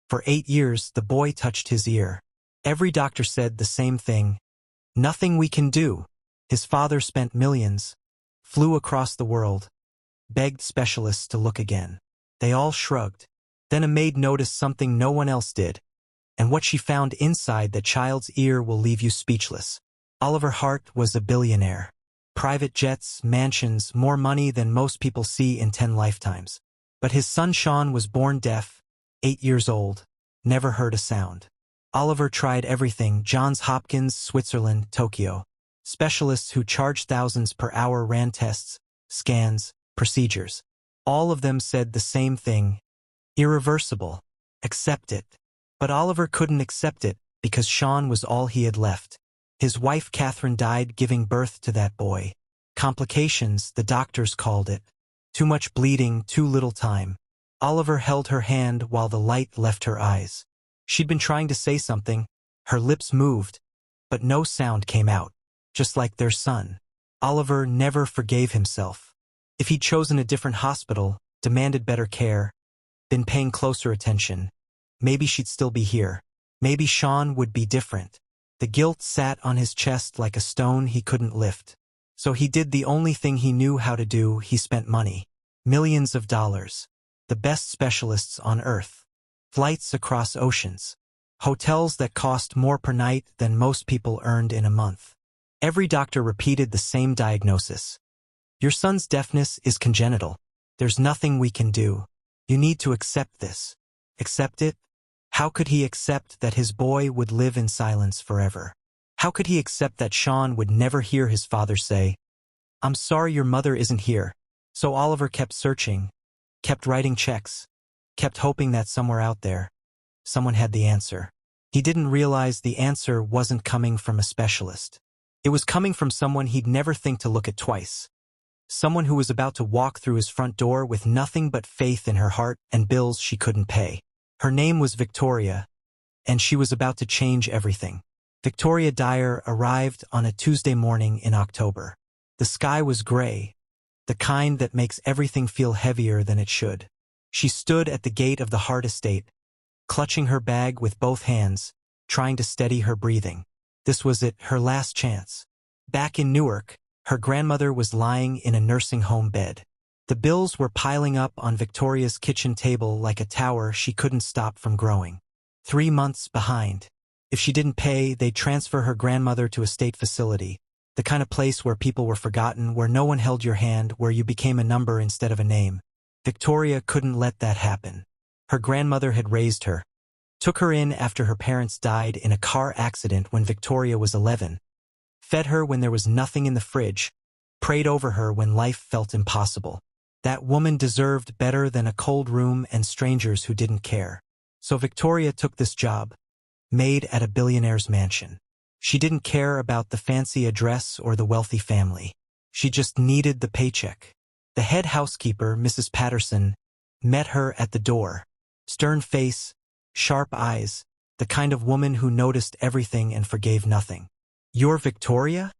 For 8 years, the boy touched his ear. Every doctor said the same thing. Nothing we can do. His father spent millions, flew across the world, begged specialists to look again. They all shrugged. Then a maid noticed something no one else did, and what she found inside that child's ear will leave you speechless. Oliver Hart was a billionaire. Private jets, mansions, more money than most people see in 10 lifetimes. But his son Sean was born deaf, 8 years old, never heard a sound. Oliver tried everything: Johns Hopkins, Switzerland, Tokyo. Specialists who charged thousands per hour ran tests, scans, procedures. All of them said the same thing: irreversible. Accept it. But Oliver couldn't accept it because Sean was all he had left. His wife Catherine died giving birth to that boy. Complications, the doctors called it. Too much bleeding, too little time. Oliver held her hand while the light left her eyes. She'd been trying to say something. Her lips moved, but no sound came out. Just like their son. Oliver never forgave himself. If he'd chosen a different hospital, demanded better care, been paying closer attention, maybe she'd still be here. Maybe Sean would be different. The guilt sat on his chest like a stone he couldn't lift. So he did the only thing he knew how to do. He spent money. Millions of dollars. The best specialists on Earth. Flights across oceans. Hotels that cost more per night than most people earned in a month. Every doctor repeated the same diagnosis. Your son's deafness is congenital. There's nothing we can do. You need to accept this. Accept it? How could he accept that his boy would live in silence forever? How could he accept that Sean would never hear his father say, "I'm sorry your mother isn't here"? So Oliver kept searching, kept writing checks, kept hoping that somewhere out there, someone had the answer. He didn't realize the answer wasn't coming from a specialist. It was coming from someone he'd never think to look at twice. Someone who was about to walk through his front door with nothing but faith in her heart and bills she couldn't pay. Her name was Victoria, and she was about to change everything. Victoria Dyer arrived on a Tuesday morning in October. The sky was gray, the kind that makes everything feel heavier than it should. She stood at the gate of the Hart estate, clutching her bag with both hands, trying to steady her breathing. This was it, her last chance. Back in Newark, her grandmother was lying in a nursing home bed. The bills were piling up on Victoria's kitchen table like a tower she couldn't stop from growing. 3 months behind. If she didn't pay, they'd transfer her grandmother to a state facility, the kind of place where people were forgotten, where no one held your hand, where you became a number instead of a name. Victoria couldn't let that happen. Her grandmother had raised her, took her in after her parents died in a car accident when Victoria was 11, fed her when there was nothing in the fridge, prayed over her when life felt impossible. That woman deserved better than a cold room and strangers who didn't care. So Victoria took this job, maid at a billionaire's mansion. She didn't care about the fancy address or the wealthy family. She just needed the paycheck. The head housekeeper, Mrs. Patterson, met her at the door. Stern face, sharp eyes, the kind of woman who noticed everything and forgave nothing. "You're Victoria?"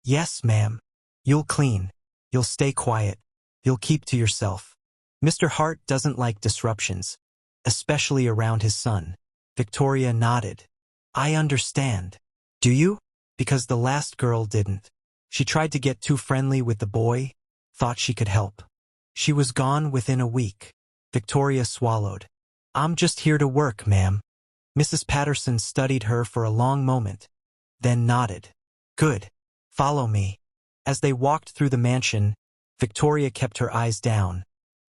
"Yes, ma'am." "You'll clean. You'll stay quiet. You'll keep to yourself." Mr. Hart doesn't like disruptions, especially around his son. Victoria nodded. "I understand." "Do you?" Because the last girl didn't. She tried to get too friendly with the boy, thought she could help. She was gone within a week. Victoria swallowed. "I'm just here to work, ma'am." Mrs. Patterson studied her for a long moment, then nodded. "Good. Follow me." As they walked through the mansion, Victoria kept her eyes down,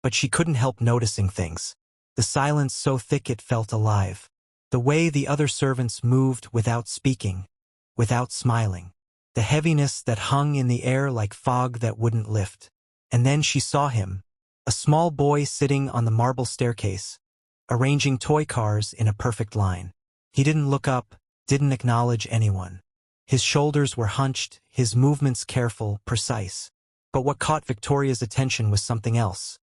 but she couldn't help noticing things. The silence so thick it felt alive. The way the other servants moved without speaking, without smiling. The heaviness that hung in the air like fog that wouldn't lift. And then she saw him, a small boy sitting on the marble staircase, arranging toy cars in a perfect line. He didn't look up, didn't acknowledge anyone. His shoulders were hunched, his movements careful, precise. But what caught Victoria's attention was something else.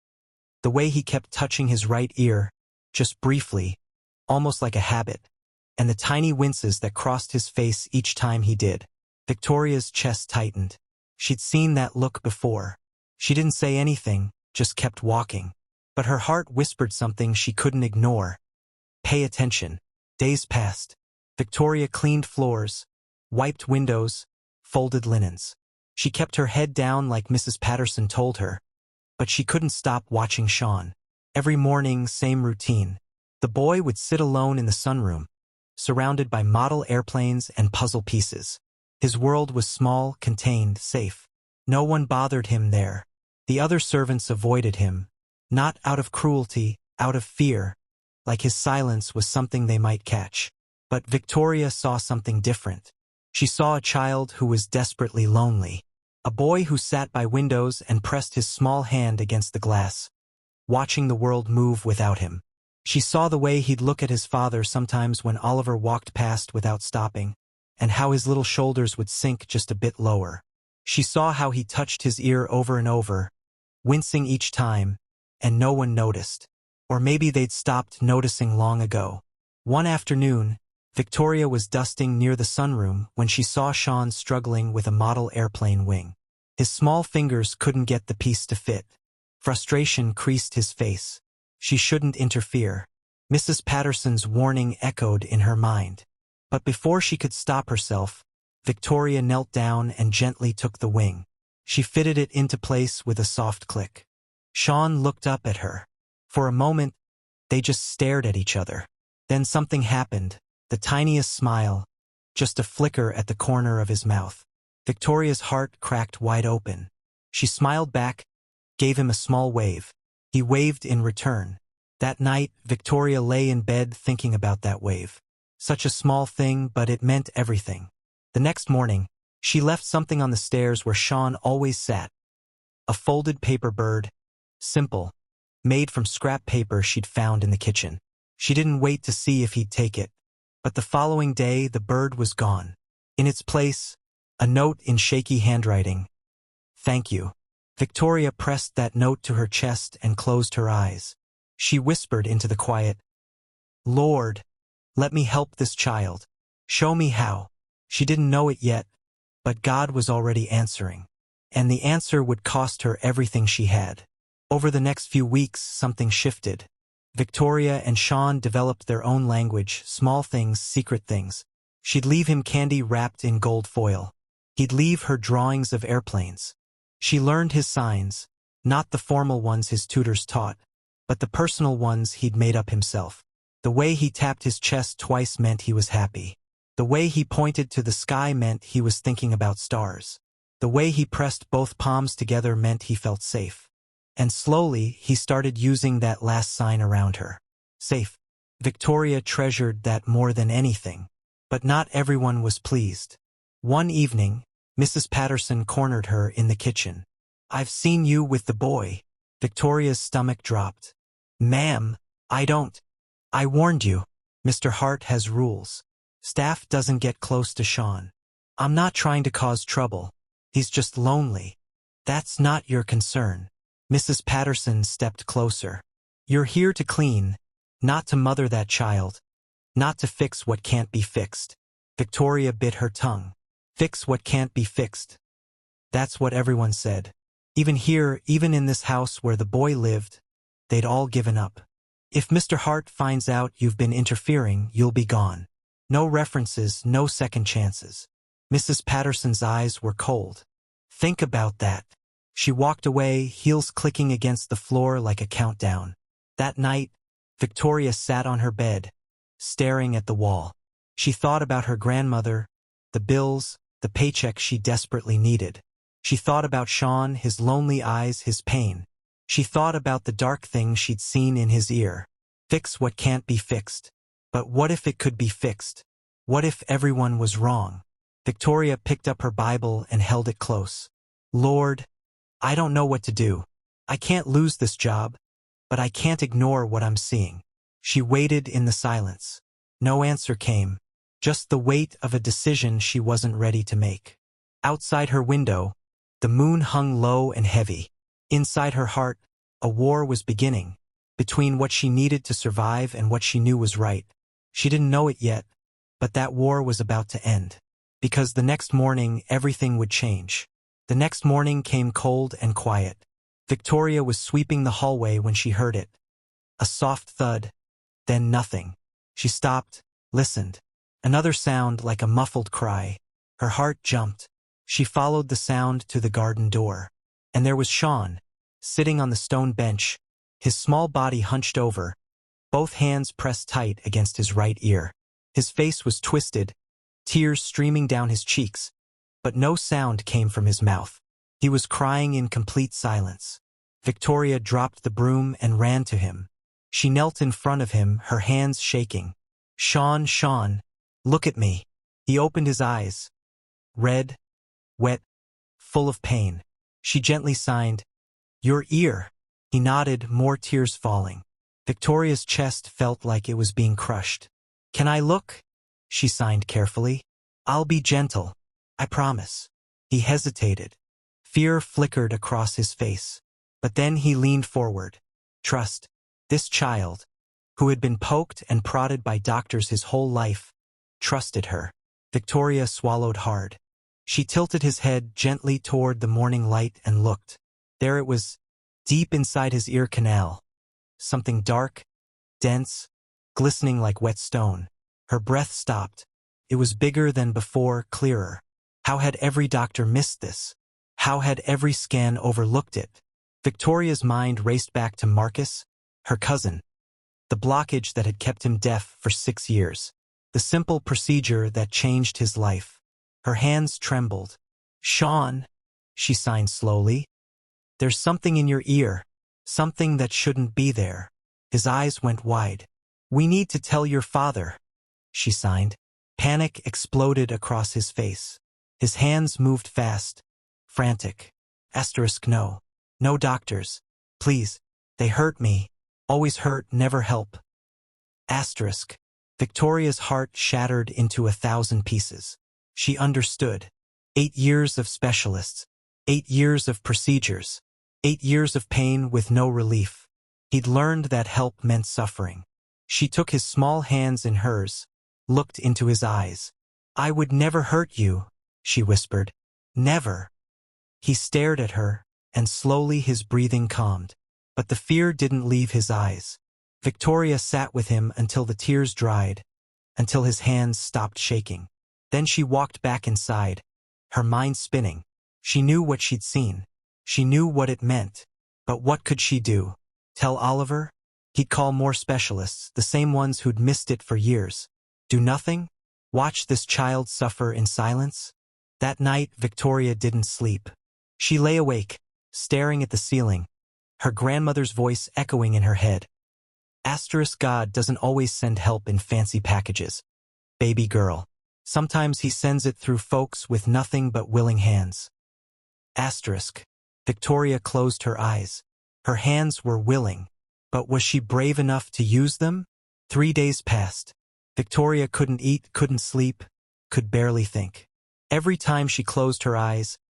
The way he kept touching his right ear, just briefly, almost like a habit, and the tiny winces that crossed his face each time he did. Victoria's chest tightened. She'd seen that look before. She didn't say anything, just kept walking. But her heart whispered something she couldn't ignore. Pay attention. Days passed. Victoria cleaned floors, wiped windows, folded linens. She kept her head down like Mrs. Patterson told her, but she couldn't stop watching Sean. Every morning, same routine. The boy would sit alone in the sunroom, surrounded by model airplanes and puzzle pieces. His world was small, contained, safe. No one bothered him there. The other servants avoided him, not out of cruelty, out of fear, like his silence was something they might catch. But Victoria saw something different. She saw a child who was desperately lonely. A boy who sat by windows and pressed his small hand against the glass, watching the world move without him. She saw the way he'd look at his father sometimes when Oliver walked past without stopping, and how his little shoulders would sink just a bit lower. She saw how he touched his ear over and over, wincing each time, and no one noticed. Or maybe they'd stopped noticing long ago. One afternoon, Victoria was dusting near the sunroom when she saw Sean struggling with a model airplane wing. His small fingers couldn't get the piece to fit. Frustration creased his face. She shouldn't interfere. Mrs. Patterson's warning echoed in her mind. But before she could stop herself, Victoria knelt down and gently took the wing. She fitted it into place with a soft click. Sean looked up at her. For a moment, they just stared at each other. Then something happened, the tiniest smile, just a flicker at the corner of his mouth. Victoria's heart cracked wide open. She smiled back, gave him a small wave. He waved in return. That night, Victoria lay in bed thinking about that wave. Such a small thing, but it meant everything. The next morning, she left something on the stairs where Sean always sat. A folded paper bird, simple, made from scrap paper she'd found in the kitchen. She didn't wait to see if he'd take it. But the following day, the bird was gone. In its place, a note in shaky handwriting. "Thank you." Victoria pressed that note to her chest and closed her eyes. She whispered into the quiet, "Lord, let me help this child. Show me how." She didn't know it yet, but God was already answering. And the answer would cost her everything she had. Over the next few weeks, something shifted. Victoria and Sean developed their own language, small things, secret things. She'd leave him candy wrapped in gold foil. He'd leave her drawings of airplanes. She learned his signs, not the formal ones his tutors taught, but the personal ones he'd made up himself. The way he tapped his chest twice meant he was happy. The way he pointed to the sky meant he was thinking about stars. The way he pressed both palms together meant he felt safe. And slowly, he started using that last sign around her. Safe. Victoria treasured that more than anything. But not everyone was pleased. One evening, Mrs. Patterson cornered her in the kitchen. "I've seen you with the boy." Victoria's stomach dropped. "Ma'am, I don't. I warned you. Mr. Hart has rules. Staff doesn't get close to Sean. I'm not trying to cause trouble. He's just lonely. That's not your concern." Mrs. Patterson stepped closer. "You're here to clean, not to mother that child, not to fix what can't be fixed." Victoria bit her tongue. Fix what can't be fixed. That's what everyone said. Even here, even in this house where the boy lived, they'd all given up. "If Mr. Hart finds out you've been interfering, you'll be gone. No references, no second chances." Mrs. Patterson's eyes were cold. "Think about that." She walked away, heels clicking against the floor like a countdown. That night, Victoria sat on her bed, staring at the wall. She thought about her grandmother, the bills, the paycheck she desperately needed. She thought about Sean, his lonely eyes, his pain. She thought about the dark things she'd seen in his ear. Fix what can't be fixed. But what if it could be fixed? What if everyone was wrong? Victoria picked up her Bible and held it close. "Lord, I don't know what to do. I can't lose this job, but I can't ignore what I'm seeing." She waited in the silence. No answer came, just the weight of a decision she wasn't ready to make. Outside her window, the moon hung low and heavy. Inside her heart, a war was beginning, between what she needed to survive and what she knew was right. She didn't know it yet, but that war was about to end. Because the next morning, everything would change. The next morning came cold and quiet. Victoria was sweeping the hallway when she heard it. A soft thud, then nothing. She stopped, listened. Another sound like a muffled cry. Her heart jumped. She followed the sound to the garden door. And there was Sean, sitting on the stone bench, his small body hunched over, both hands pressed tight against his right ear. His face was twisted, tears streaming down his cheeks, but no sound came from his mouth. He was crying in complete silence. Victoria dropped the broom and ran to him. She knelt in front of him, her hands shaking. Sean, look at me." He opened his eyes, red, wet, full of pain. She gently signed, "Your ear." He nodded, more tears falling. Victoria's chest felt like it was being crushed. "Can I look?" she signed carefully. "I'll be gentle, I promise." He hesitated. Fear flickered across his face. But then he leaned forward. "Trust. This child, who had been poked and prodded by doctors his whole life, trusted her." Victoria swallowed hard. She tilted his head gently toward the morning light and looked. There it was, deep inside his ear canal. Something dark, dense, glistening like wet stone. Her breath stopped. It was bigger than before, clearer. How had every doctor missed this? How had every scan overlooked it? Victoria's mind raced back to Marcus, her cousin. The blockage that had kept him deaf for 6 years. The simple procedure that changed his life. Her hands trembled. "Sean," she signed slowly. "There's something in your ear. Something that shouldn't be there." His eyes went wide. "We need to tell your father," she signed. Panic exploded across his face. His hands moved fast, frantic. No. No doctors. Please. They hurt me. Always hurt, never help. Victoria's heart shattered into 1,000 pieces. She understood. 8 years of specialists. 8 years of procedures. 8 years of pain with no relief. He'd learned that help meant suffering. She took his small hands in hers, looked into his eyes. "I would never hurt you," she whispered. "Never." He stared at her, and slowly his breathing calmed. But the fear didn't leave his eyes. Victoria sat with him until the tears dried, until his hands stopped shaking. Then she walked back inside, her mind spinning. She knew what she'd seen. She knew what it meant. But what could she do? Tell Oliver? He'd call more specialists, the same ones who'd missed it for years. Do nothing? Watch this child suffer in silence? That night, Victoria didn't sleep. She lay awake, staring at the ceiling, her grandmother's voice echoing in her head. God doesn't always send help in fancy packages. Baby girl. Sometimes he sends it through folks with nothing but willing hands. Victoria closed her eyes. Her hands were willing. But was she brave enough to use them? 3 days passed. Victoria couldn't eat, couldn't sleep, could barely think. Every time she closed her eyes,